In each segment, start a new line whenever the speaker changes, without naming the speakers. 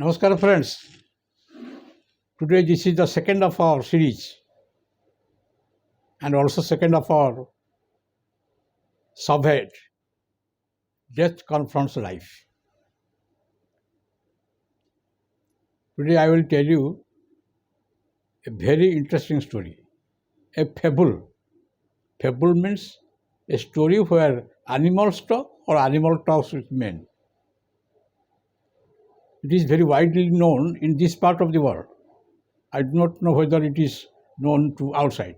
Namaskar friends. Today this is the second of our series and also second of our subhead Death Confronts Life. Today I will tell you a very interesting story, a fable. Fable means a story where animals talk or animal talks with men. It is very widely known in this part of the world. I do not know whether it is known to outside.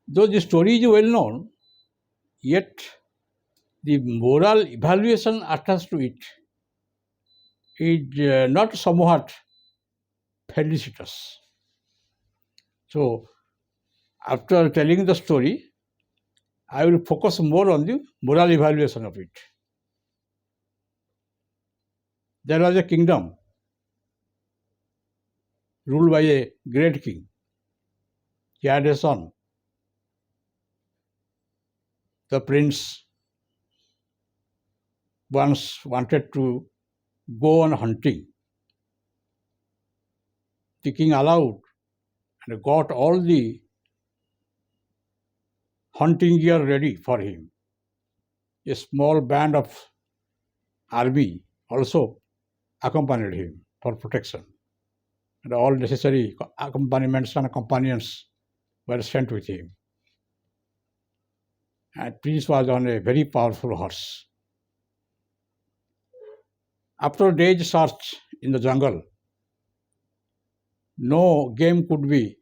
Though the story is well known, yet the moral evaluation attached to it is not somewhat felicitous. So, after telling the story, I will focus more on the moral evaluation of it. There was a kingdom ruled by a great king. He had a son. The prince once wanted to go on hunting. The king allowed and got all the hunting gear ready for him. A small band of army also accompanied him for protection, and all necessary accompaniments and companions were sent with him. And Prince was on a very powerful horse. After a day's search in the jungle, no game could be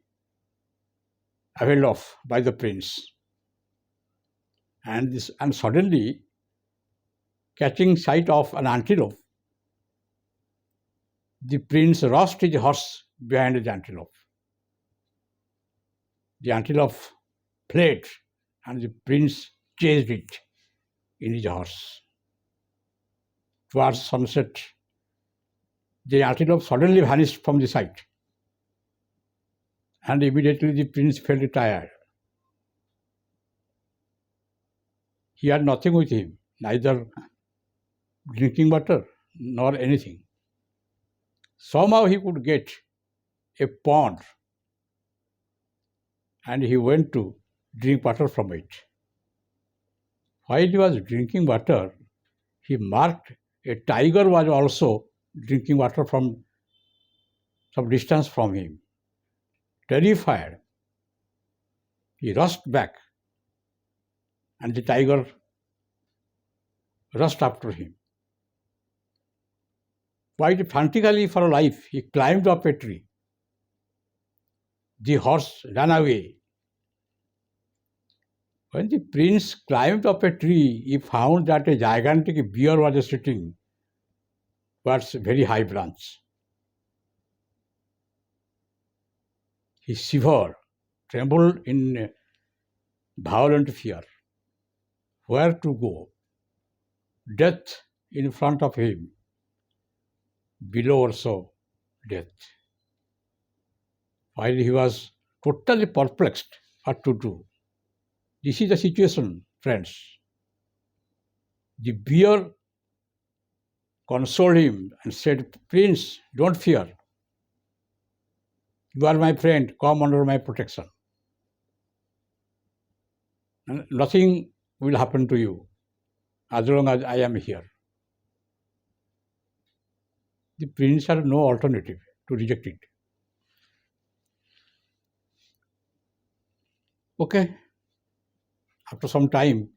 availed of by the prince. And suddenly, catching sight of an antelope, the prince rushed his horse behind the antelope. The antelope fled, and the prince chased it in his horse. Towards sunset, the antelope suddenly vanished from the sight, and immediately the prince felt tired. He had nothing with him, neither drinking water nor anything. Somehow he could get a pond, and he went to drink water from it. While he was drinking water, he marked a tiger was also drinking water from some distance from him. Terrified, he rushed back, and the tiger rushed after him. Quite frantically for life, he climbed up a tree. The horse ran away. When the prince climbed up a tree, he found that a gigantic bear was sitting towards a very high branch. He shivered, trembled in violent fear. Where to go? Death in front of him. Below also death. While he was totally perplexed what to do. This is the situation, friends. The bear consoled him and said, Prince, don't fear. You are my friend, come under my protection. And nothing will happen to you as long as I am here. The prince had no alternative to reject it. Okay. After some time,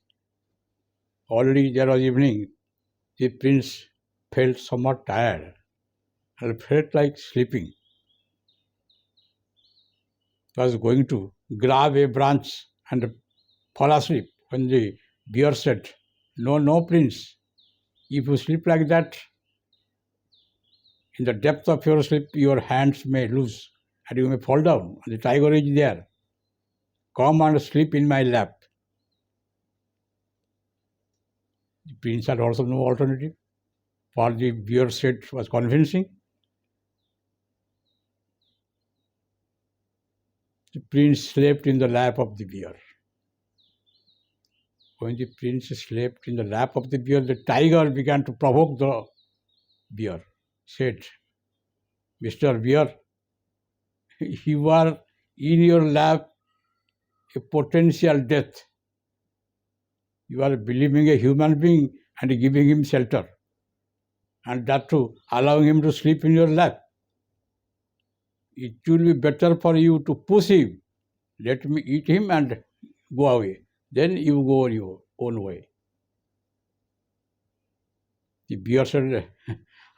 already there was evening, the prince felt somewhat tired and felt like sleeping. He was going to grab a branch and fall asleep when the bear said, No, prince, if you sleep like that, in the depth of your sleep, your hands may loose and you may fall down. The tiger is there. Come and sleep in my lap. The prince had also no alternative. What the bear said was convincing. The prince slept in the lap of the bear. When the prince slept in the lap of the bear, the tiger began to provoke the bear. said, Mr. Bear, you are in your lap a potential death. You are believing a human being and giving him shelter, and that too, allowing him to sleep in your lap. It will be better for you to push him. Let me eat him and go away. Then you go your own way. The bear said,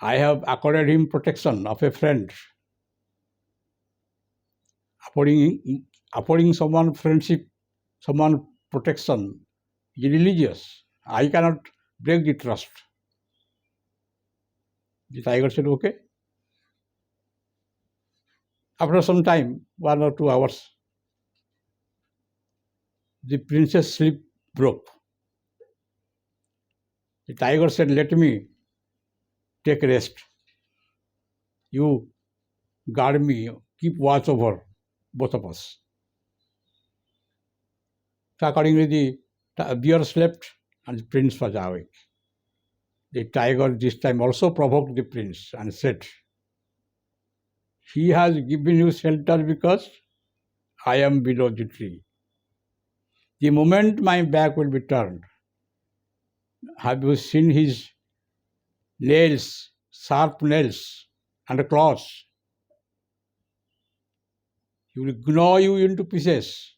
I have accorded him protection of a friend. Affording someone friendship, someone protection is religious. I cannot break the trust. The tiger said, okay. After some time, 1 or 2 hours, the prince's sleep broke. The tiger said, let me take rest. You guard me, keep watch over both of us. So accordingly, the bear slept and the prince was awake. The tiger this time also provoked the prince and said, he has given you shelter because I am below the tree. The moment my back will be turned, have you seen his nails, sharp nails and claws? He will gnaw you into pieces.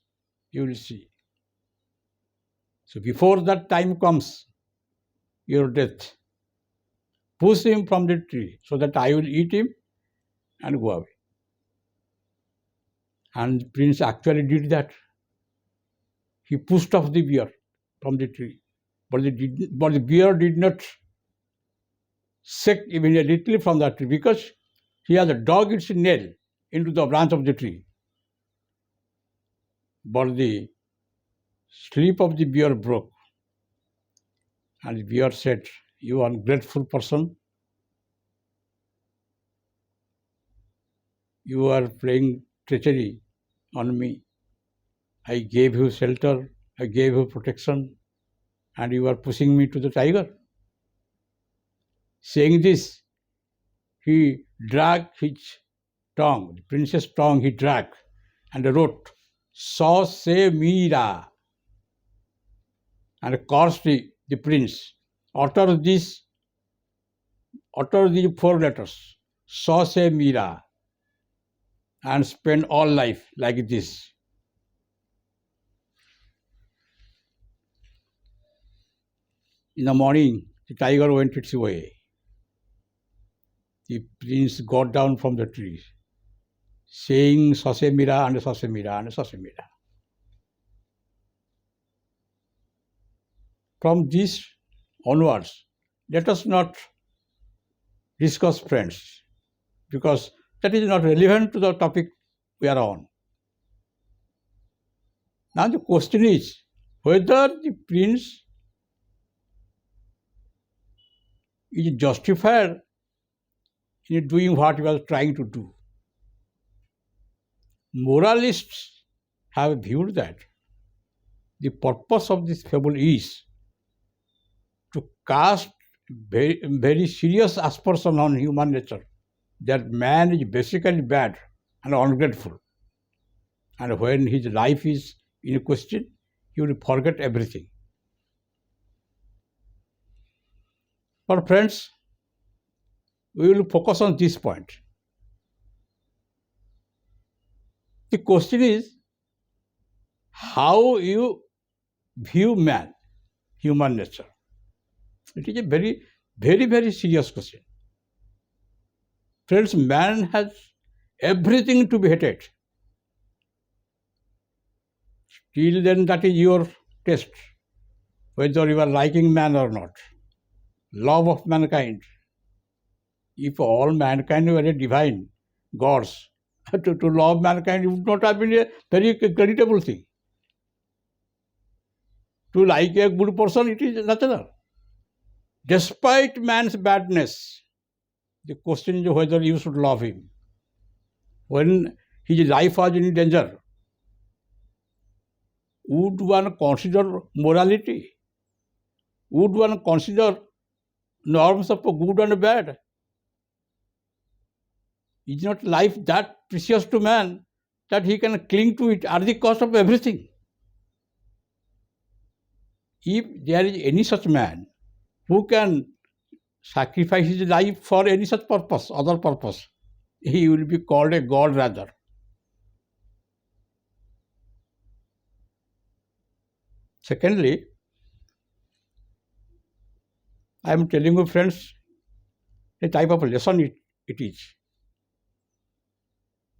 You will see. So before that time comes, your death, push him from the tree so that I will eat him and go away. And the prince actually did that. He pushed off the bear from the tree. But the bear did not shake even a little from that tree because he has dug its nail into the branch of the tree. But the sleep of the bear broke. And the bear said, you ungrateful person, you are playing treachery on me. I gave you shelter, I gave you protection, and you are pushing me to the tiger. Saying this, he dragged his tongue, the prince's tongue he dragged, and wrote, Sauce Mira, and cursed the prince. Utter these 4 letters, Sauce Mira, and spend all life like this. In the morning, the tiger went its way. The prince got down from the tree, saying Sase Mira and Sase Mira and Sase Mira. From this onwards, let us not discuss friends, because that is not relevant to the topic we are on. Now the question is whether the prince is justified in doing what he was trying to do. Moralists have viewed that the purpose of this fable is to cast very serious aspersion on human nature, that man is basically bad and ungrateful. And when his life is in question, he will forget everything. But friends, we will focus on this point. The question is how you view man, human nature. It is a very, very, very serious question. Friends, man has everything to be hated. Till then, that is your test, whether you are liking man or not. Love of mankind. If all mankind were divine gods, to love mankind it would not have been a very creditable thing. To like a good person, it is natural. Despite man's badness, the question is whether you should love him. When his life was in danger, would one consider morality? Would one consider norms of good and bad? Is not life that precious to man that he can cling to it at the cost of everything? If there is any such man who can sacrifice his life for any such purpose, other purpose, he will be called a god rather. Secondly, I am telling you friends, a type of lesson it is.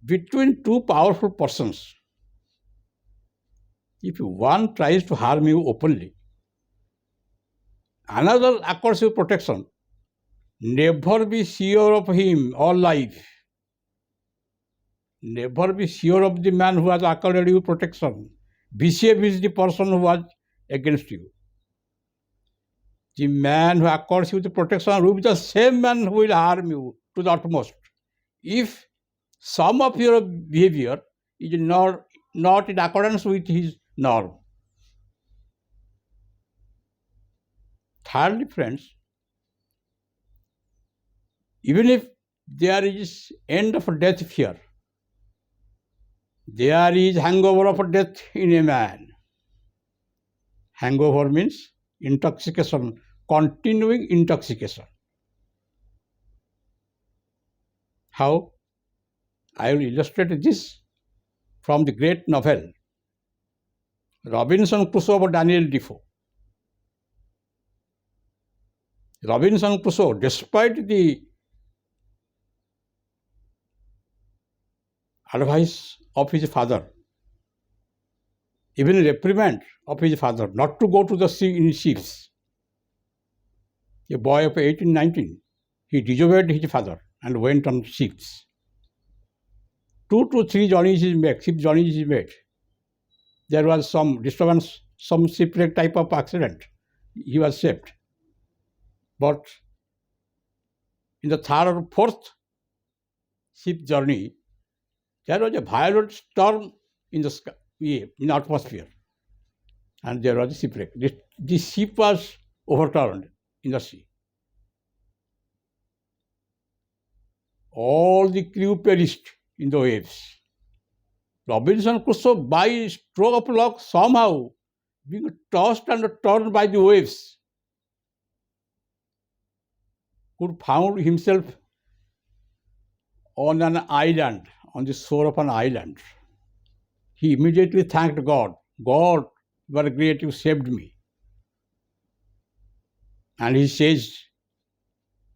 Between two powerful persons, if one tries to harm you openly, another accords you protection, never be sure of him all life. Never be sure of the man who has accorded you protection. Be safe is the person who was against you. The man who accords you the protection will be the same man who will harm you to the utmost. If some of your behavior is not in accordance with his norm. Thirdly, friends, even if there is end of death fear, there is hangover of death in a man. Hangover means intoxication, continuing intoxication. How? I will illustrate this from the great novel Robinson Crusoe by Daniel Defoe. Robinson Crusoe, despite the advice of his father, even reprimand of his father not to go to the sea in ships, a boy of 18, 19, he disobeyed his father and went on ships. 2 to 3 journeys he made, ship journeys he made. There was some disturbance, some shipwreck type of accident. He was saved. But in the third or fourth ship journey, there was a violent storm in the sky, in the atmosphere, and there was a shipwreck. The ship was overturned in the sea. All the crew perished in the waves. Robinson Crusoe, by stroke of luck, somehow being tossed and torn by the waves, could found himself on an island, on the shore of an island. He immediately thanked God. God, you are great, you saved me. And he says,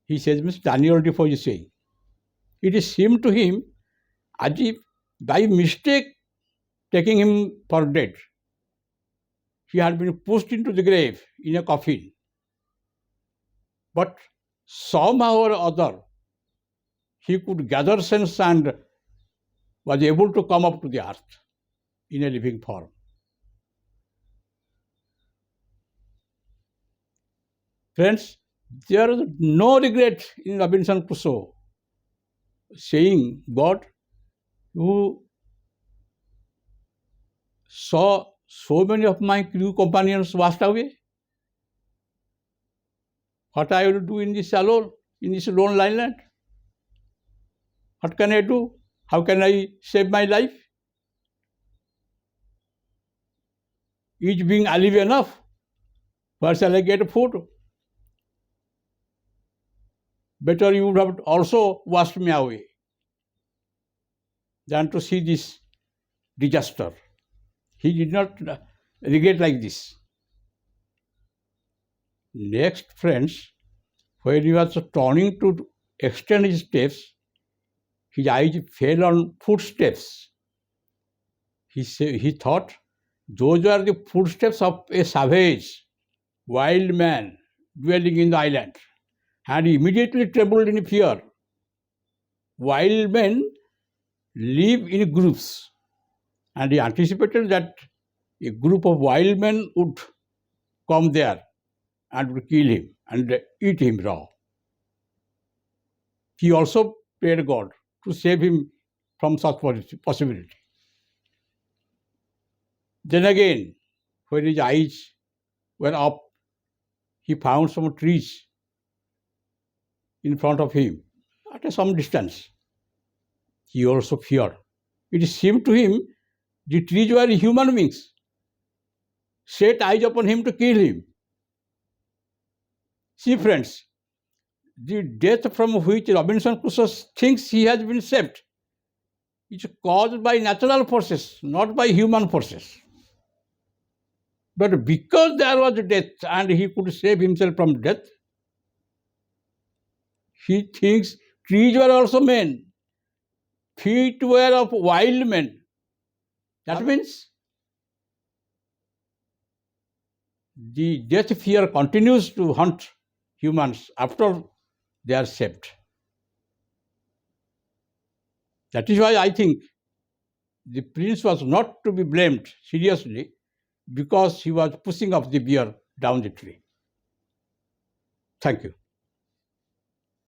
Mr. Daniel Defoe is saying, it seemed to him as if by mistake taking him for dead, he had been pushed into the grave in a coffin. But somehow or other, he could gather sense and was able to come up to the earth in a living form. Friends, there is no regret in Robinson Crusoe saying, God, you saw so many of my crew companions washed away. What I will do in this alone, in this lone island? What can I do? How can I save my life? Each being alive enough, where shall I get food? Better you would have also washed me away than to see this disaster. He did not regret like this. Next, friends, when he was turning to extend his steps, his eyes fell on footsteps. He thought, those are the footsteps of a savage, wild man dwelling in the island, and he immediately trembled in fear. Wild men live in groups, and he anticipated that a group of wild men would come there and would kill him and eat him raw. He also prayed God to save him from such possibility. Then again, when his eyes were up, he found some trees in front of him at some distance. he also feared. It seemed to him the trees were human beings, set eyes upon him to kill him. See, friends, the death from which Robinson Crusoe thinks he has been saved is caused by natural forces, not by human forces. But because there was death and he could save himself from death, he thinks trees were also men, feet were of wild men. That means the death fear continues to haunt humans after they are saved. That is why I think the prince was not to be blamed seriously because he was pushing up the bear down the tree. Thank you.